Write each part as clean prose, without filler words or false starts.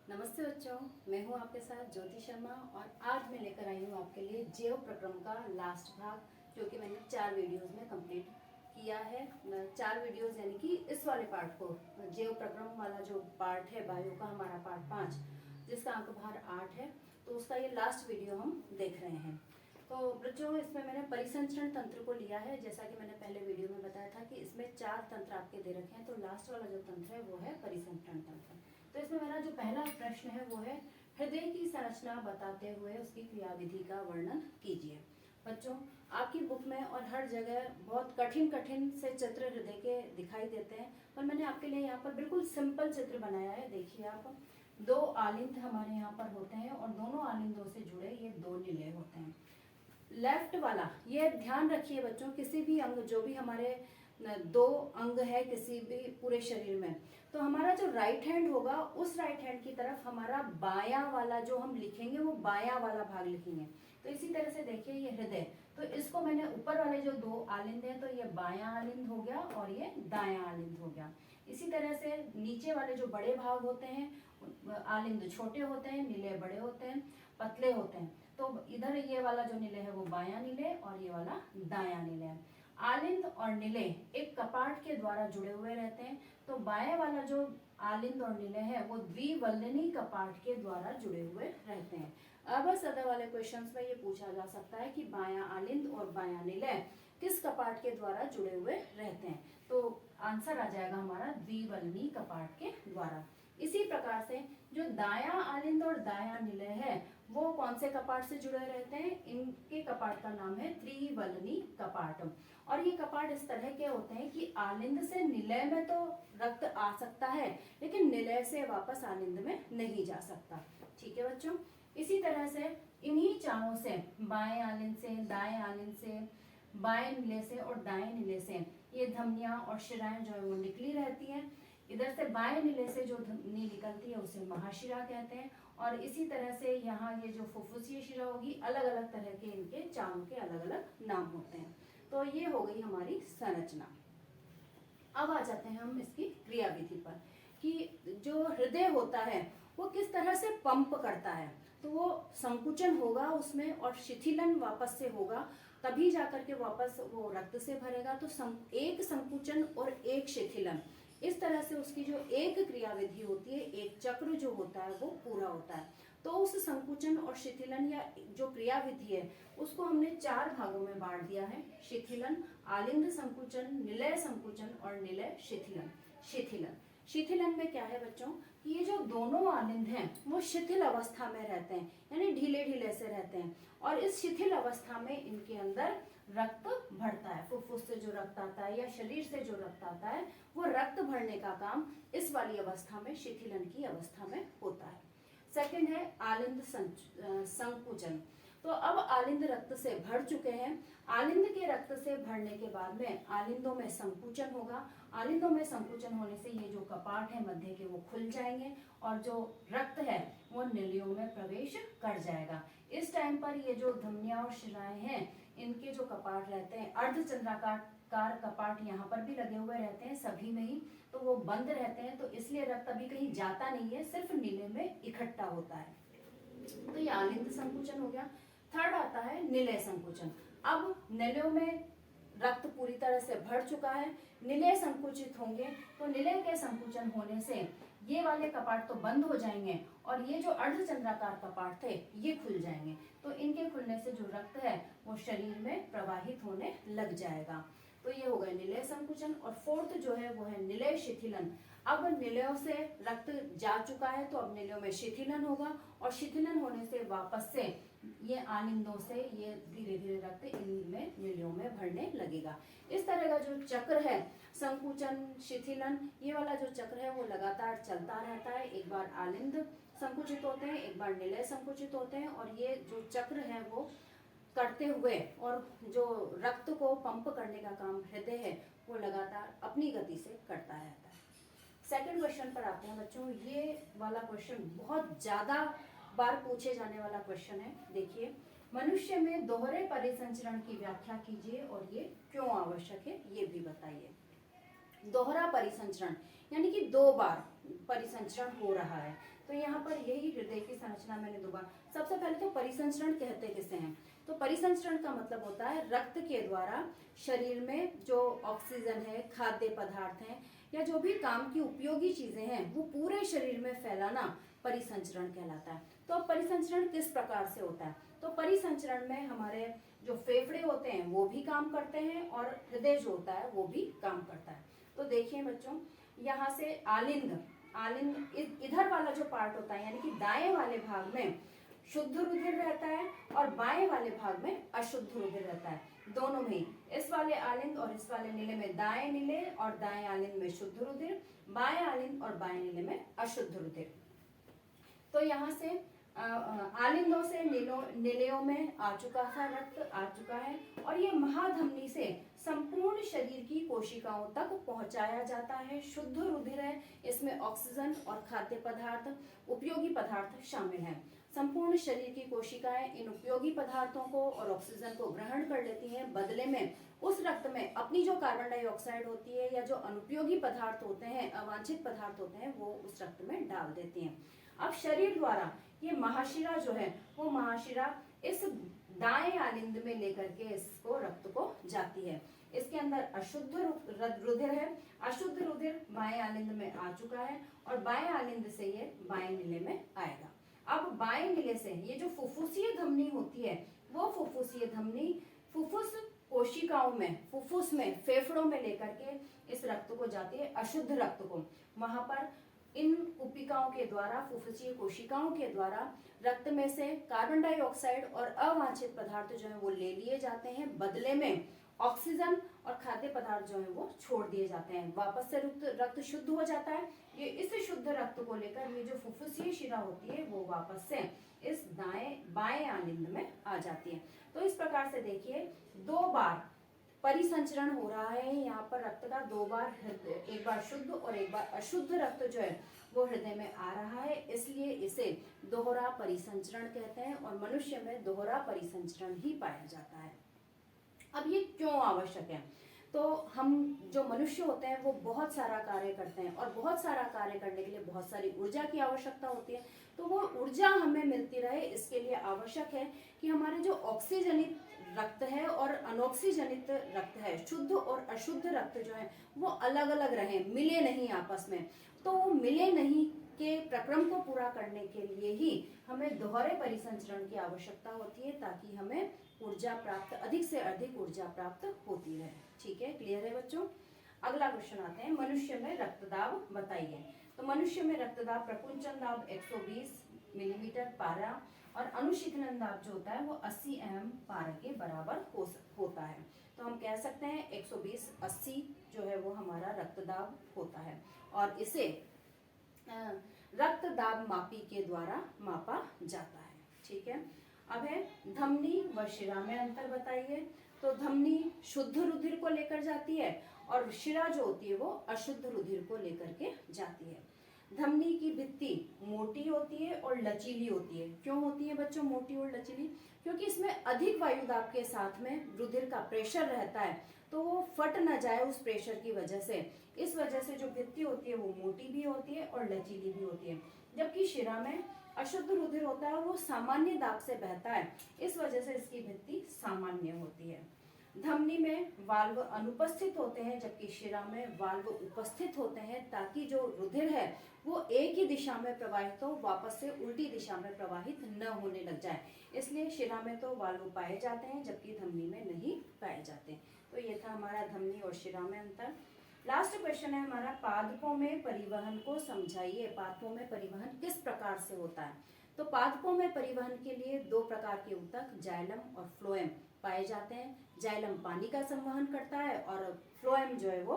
नमस्ते बच्चों, मैं हूं आपके साथ ज्योति शर्मा और आज मैं लेकर आई हूं आपके लिए जैव प्रक्रम का लास्ट भाग, जो कि मैंने 4 वीडियोस में कंप्लीट किया है। 4 वीडियोस यानी कि इस वाले पार्ट को, जैव प्रक्रम वाला जो पार्ट है बायो का, हमारा पार्ट 5 जिसका अंक भार 8 है, तो उसका ये लास्ट वीडियो हम देख रहे हैं। तो बच्चों, इसमें मैंने परिसंचरण तंत्र को लिया है। जैसा कि मैंने पहले वीडियो में बताया था कि इसमें 4 तंत्र आपके दे रखे हैं, तो लास्ट वाला जो तंत्र है वो है परिसंचरण तंत्र। तो इसमें मेरा जो पहला प्रश्न है वो है, हृदय की संरचना बताते हुए उसकी क्रियाविधि का वर्णन कीजिए। बच्चों, आपकी बुक में और हर जगह बहुत कठिन कठिन से चित्र हृदय के दिखाई देते हैं, पर मैंने आपके लिए यहाँ पर बिल्कुल सिंपल चित्र बनाया है। देखिए आप, 2 आलिंद हमारे यहाँ पर होते हैं और दोनों आलिंदों से जुड़े ये 2 निलय होते हैं। लेफ्ट वाला, ये ध्यान रखिए बच्चों, किसी भी अंग, जो भी हमारे 2 अंग है किसी भी पूरे शरीर में, तो हमारा जो राइट हैंड होगा उस राइट हैंड की तरफ हमारा बायां वाला जो हम लिखेंगे वो बायां वाला भाग लिखेंगे। तो इसी तरह से देखिए ये हृदय, तो इसको मैंने ऊपर वाले जो 2 आलिंद हैं, तो ये बायां आलिंद हो गया और ये दायां आलिंद हो गया। इसी तरह से नीचे वाले जो बड़े भाग होते हैं, आलिंद छोटे होते हैं, निलय बड़े होते हैं, पतले होते हैं। तो इधर ये वाला जो निलय है वो बायां निलय और ये वाला दायां निलय है। आलिंद और निलय एक कपाट के द्वारा जुड़े हुए रहते हैं, तो बाएं वाला जो आलिंद और निलय है वो द्विवल्लनी कपाट के द्वारा जुड़े हुए रहते हैं। अब सदा वाले क्वेश्चंस में ये पूछा जा सकता है कि बायां आलिंद और बायां निलय किस कपाट के द्वारा जुड़े हुए रहते हैं, तो आंसर आ जाएगा हमारा द्विवल्लनी कपाट के द्वारा। इसी प्रकार से जो दायां आलिंद और दायां निलय है वो कौन से कपाट से जुड़े रहते हैं, इनके कपाट का नाम है त्रिवल्लनी कपाट। और ये कपाट इस तरह के होते हैं कि आलिंद से निलय में तो रक्त आ सकता है, लेकिन निलय से वापस आलिंद में नहीं जा सकता। ठीक है बच्चों, इसी तरह से इन्हीं चारों से, बाएं आलिंद से, दाएं आलिंद से, बाएं निलय से और दाएं निलय से ये धमनियां और शिराएं जो है वो निकली रहती हैं। इधर से बाएं निलय से जो धमनी निकलती है उसे महाशिरा कहते हैं, और इसी तरह से यहाँ ये जो फुफ्फुसीय शिरा होगी, अलग अलग तरह के इनके चारों के अलग अलग नाम होते हैं। तो ये हो गई हमारी संरचना। अब आ जाते हैं हम इसकी क्रियाविधि पर, कि जो हृदय होता है वो किस तरह से पंप करता है। तो वो संकुचन होगा उसमें और शिथिलन वापस से होगा, तभी जाकर के वापस वो रक्त से भरेगा। तो एक संकुचन और एक शिथिलन, इस तरह से उसकी जो एक क्रियाविधि होती है, एक चक्र जो होता है वो पूरा होता है। तो उस संकुचन और शिथिलन या जो क्रियाविधि है उसको हमने 4 भागों में बांट दिया है। शिथिलन, आलिंद संकुचन, निलय संकुचन और निलय शिथिलन। शिथिलन शिथिलन में क्या है बच्चों, कि ये जो दोनों आलिंद हैं वो शिथिल अवस्था में रहते हैं, यानी ढीले ढीले से रहते हैं, और इस शिथिल अवस्था में इनके अंदर रक्त भरता है। फुफ्फुस से जो रक्त आता है या शरीर से जो रक्त आता है वो रक्त भरने का काम इस वाली अवस्था में, शिथिलन की अवस्था में होता है। सेकंड है आलिंद संकुचन। तो अब आलिंद रक्त से भर चुके हैं, आलिंद के रक्त से भरने के बाद में आलिंदों में संकुचन होगा। आलिंदों में संकुचन होने से ये जो कपाट है मध्य के वो खुल जाएंगे और जो रक्त है वो निलयों में प्रवेश कर जाएगा। इस टाइम पर ये जो धमनियां और शिराएं हैं, इनके जो कपाट रहते हैं, अर्धचंद्राकार कपाट यहाँ पर भी लगे हुए रहते हैं सभी में ही, तो वो बंद रहते हैं, तो इसलिए रक्त अभी कहीं जाता नहीं है, सिर्फ नीले में इकट्ठा होता है। तो ये आलिंद संकुचन हो गया। थर्ड आता है निलय संकुचन। अब निलयों में रक्त पूरी तरह से भर चुका है, निलय संकुचित होंगे, तो निलय के संकुचन होने से ये वाले कपाट तो बंद हो जाएंगे और ये जो अर्धचंद्राकार कपाट थे ये खुल जाएंगे। तो इनके खुलने से जो रक्त है वो शरीर में प्रवाहित होने लग जाएगा। तो ये हो गया निलय संकुचन। और फोर्थ जो है वो है निलय शिथिलन। अब निलयों से रक्त जा चुका है तो अब निलयों में शिथिलन होगा, और शिथिलन होने से वापस से ये आलिंदों से ये धीरे धीरे रक्त इनमें निलयों में भरने लगेगा। इस तरह का जो चक्र है, संकुचन, शिथिलन, ये वाला जो चक्र है वो लगातार चलता रहता है। एक बार आलिंद संकुचित होते हैं, एक बार निलय संकुचित होते हैं, और ये जो चक्र है वो करते हुए, और जो रक्त को पंप करने का काम हृदय है वो लगातार अपनी गति से करता रहता है। सेकंड क्वेश्चन पर आते हैं बच्चों। ये वाला क्वेश्चन बहुत ज्यादा बार पूछे जाने वाला क्वेश्चन है। देखिए, मनुष्य में दोहरे परिसंचरण की व्याख्या कीजिए और ये क्यों आवश्यक है ये भी बताइए। दोहरा परिसंचरण यानी कि 2 बार परिसंचरण हो रहा है। तो यहाँ पर यही हृदय की संरचना मैंने दोबारा, सबसे पहले तो परिसंचरण कहते किसे हैं? तो परिसंचरण का मतलब होता है रक्त के द्वारा शरीर में जो ऑक्सीजन है, खाद्य पदार्थ हैं या जो भी काम की उपयोगी चीजें हैं वो पूरे शरीर में फैलाना परिसंचरण कहलाता है। तो अब परिसंचरण किस प्रकार से होता है? तो परिसंचरण में हमारे जो फेफड़े होते हैं वो भी काम करते हैं और हृदय जो होता है वो भी काम करता है। तो देखिए बच्चों, यहाँ से आलिंद इधर वाला जो पार्ट होता है यानी कि दाएं वाले भाग में शुद्ध रुधिर रहता है और बाएं वाले भाग में अशुद्ध रुधिर रहता है, दोनों में ही। इस वाले आलिंद और इस वाले नीले में दाएं नीले और दाएं आलिंद में शुद्ध रुधिर, बाएं आलिंद और बाएं नीले में अशुद्ध रुधिर। तो यहाँ से आलिंदों से नीलियों में आ चुका है और ये महाधमनी से संपूर्ण शरीर की कोशिकाओं तक पहुंचाया जाता है। शुद्ध रुधिर है, इसमें ऑक्सीजन और खाद्य पदार्थ, उपयोगी पदार्थ शामिल हैं। संपूर्ण शरीर की कोशिकाएं इन उपयोगी पदार्थों को और ऑक्सीजन को ग्रहण कर लेती हैं, बदले में उस रक्त में अपनी जो कार्बन डाइऑक्साइड होती है या जो अनुपयोगी पदार्थ होते हैं, अवांछित पदार्थ होते हैं, वो उस रक्त में डाल देती हैं। अब शरीर द्वारा ये महाशिरा जो है वो महाशिरा इस दाएं आलिंद में लेकर के इसको रक्त को जाती है। इसके अंदर अशुद्ध रुधिर है, अशुद्ध रुधिर बाएं आलिंद में आ चुका है और बाएं आलिंद से ये बाएं नीले में आएगा। अब बाएं नीले से ये जो फुफ्फुसीय धमनी होती है वो फुफ्फुसीय धमनी फुफ्फुस कोशिकाओं में, फुफ्फुस में, फेफड़ों में लेकर के इस रक्त को जाती है, अशुद्ध रक्त को। वहां पर इन कुपिकाओं के द्वारा, फुफ्फुसीय कोशिकाओं के द्वारा रक्त में से कार्बन डाइऑक्साइड और अवांछित पदार्थ जो है वो ले लिए जाते हैं, बदले में ऑक्सीजन और खाद्य पदार्थ जो है वो छोड़ दिए जाते हैं। वापस से रक्त शुद्ध हो जाता है। ये इस शुद्ध रक्त को लेकर ये जो फुफ्फुसीय शिरा होती है वो वापस से इस बाएं आलिंद में आ जाती है। तो इस प्रकार से देखिए 2 बार परिसंचरण हो रहा है यहाँ पर रक्त का, 2 बार, एक बार शुद्ध और एक बार अशुद्ध रक्त जो है वो हृदय में आ रहा है, इसलिए इसे दोहरा परिसंचरण कहते हैं और मनुष्य में दोहरा परिसंचरण ही पाया जाता है। अब ये क्यों आवश्यक है? तो हम जो मनुष्य होते हैं वो बहुत सारा कार्य करते हैं और बहुत सारा कार्य करने के लिए बहुत सारी ऊर्जा की आवश्यकता होती है। तो वो ऊर्जा हमें मिलती रहे, इसके लिए आवश्यक है कि हमारे जो ऑक्सीजनित रक्त है और अनऑक्सीजनित रक्त है, शुद्ध और अशुद्ध रक्त जो है वो अलग अलग रहे, मिले नहीं आपस में। तो मिले नहीं के प्रक्रम को पूरा करने के लिए ही हमें दोहरे परिसंचरण की आवश्यकता होती है, ताकि हमें ऊर्जा प्राप्त, अधिक से अधिक ऊर्जा प्राप्त होती रहे। ठीक है, क्लियर है बच्चों? अगला क्वेश्चन आते हैं, मनुष्य में रक्तदाब बताइए। तो मनुष्य में रक्तदाब, प्रकुंचन दाब 120 मिलीमीटर पारा और अनुशीतलन दाब जो होता है वो 80 mm पारा के बराबर होता है। तो हम कह सकते हैं 120/80 जो है वो हमारा रक्तदाब होता है और इसे रक्तदाब मापी के द्वारा मापा जाता है। ठीक है, अब है धमनी व शिरा में अंतर बताइए। तो धमनी शुद्ध रुधिर को लेकर जाती है और शिरा जो होती है वो अशुद्ध रुधिर को लेकर के जाती है। धमनी की भित्ति मोटी होती है और लचीली होती है। क्यों होती है बच्चों मोटी और लचीली? क्योंकि इसमें अधिक वायु दाब के साथ में रुधिर का प्रेशर रहता है, तो वो फट न जाए उस प्रेशर की वजह से। इस वजह से जो भित्ति होती है वो मोटी भी होती है और लचीली भी होती है। जबकि शिरा में अशुद्ध रुधिर होता है और वो सामान्य दाब से बहता है, इस वजह से इसकी भित्ति सामान्य होती है। धमनी में वाल्व अनुपस्थित होते हैं जबकि शिरा में वाल्व उपस्थित होते हैं, ताकि जो रुधिर है वो एक ही दिशा में प्रवाहित हो, वापस से उल्टी दिशा में प्रवाहित न होने लग जाए। इसलिए शिरा में तो वाल्व पाए जाते हैं जबकि धमनी में नहीं पाए जाते। तो ये था हमारा धमनी और शिरा में अंतर। लास्ट क्वेश्चन है हमारा, पादपों में परिवहन को समझाइए। पादपों में परिवहन किस प्रकार से होता है? तो पादपों में परिवहन के लिए 2 प्रकार के ऊतक, जाइलम और फ्लोएम पाए जाते हैं। जाइलम पानी का संवहन करता है और फ्लोएम जो है वो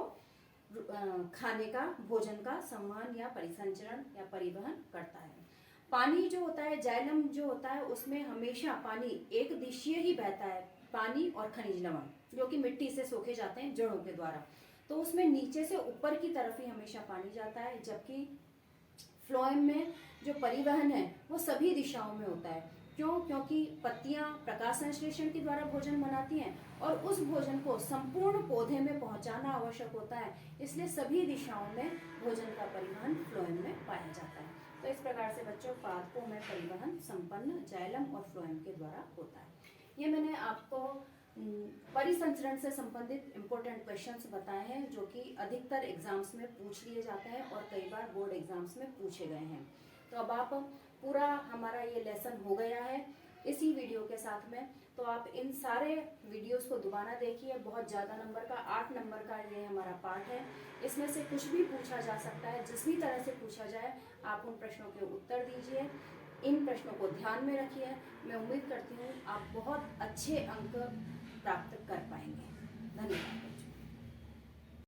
खाने का, भोजन का संवहन या परिसंचरण या परिवहन करता है। पानी जो होता है, जाइलम जो होता है उसमें हमेशा पानी एक दिशीय ही बहता है, पानी और खनिज लवण जो कि मिट्टी से सोखे जाते हैं जड़ों के द्वारा, तो उसमें नीचे से ऊपर की तरफ ही हमेशा पानी जाता है। जबकि फ्लोएम में जो परिवहन है वो सभी दिशाओं में होता है। क्यों? क्योंकि पत्तियां प्रकाश संश्लेषण के द्वारा भोजन बनाती हैं और उस भोजन को संपूर्ण पौधे में पहुंचाना आवश्यक होता है, इसलिए सभी दिशाओं में भोजन का परिवहन फ्लोएम में पाया जाता है। तो इस प्रकार से बच्चों पादपों में परिवहन संपन्न जाइलम और फ्लोएम के द्वारा होता है। ये मैंने आपको परिसंचरण से संबंधित इम्पोर्टेंट क्वेश्चंस बताए हैं जो कि अधिकतर एग्जाम्स में पूछ लिए जाते हैं और कई बार बोर्ड एग्जाम्स में पूछे गए हैं। तो अब आप पूरा हमारा ये लेसन हो गया है इसी वीडियो के साथ में, तो आप इन सारे वीडियोस को दोबारा देखिए। बहुत ज़्यादा नंबर का 8 नंबर का ये हमारा पार्ट है, इसमें से कुछ भी पूछा जा सकता है, जिस भी तरह से पूछा जाए आप उन प्रश्नों के उत्तर दीजिए, इन प्रश्नों को ध्यान में रखिए। मैं उम्मीद करती हूँ आप बहुत अच्छे अंक प्राप्त कर पाएंगे। धन्यवाद।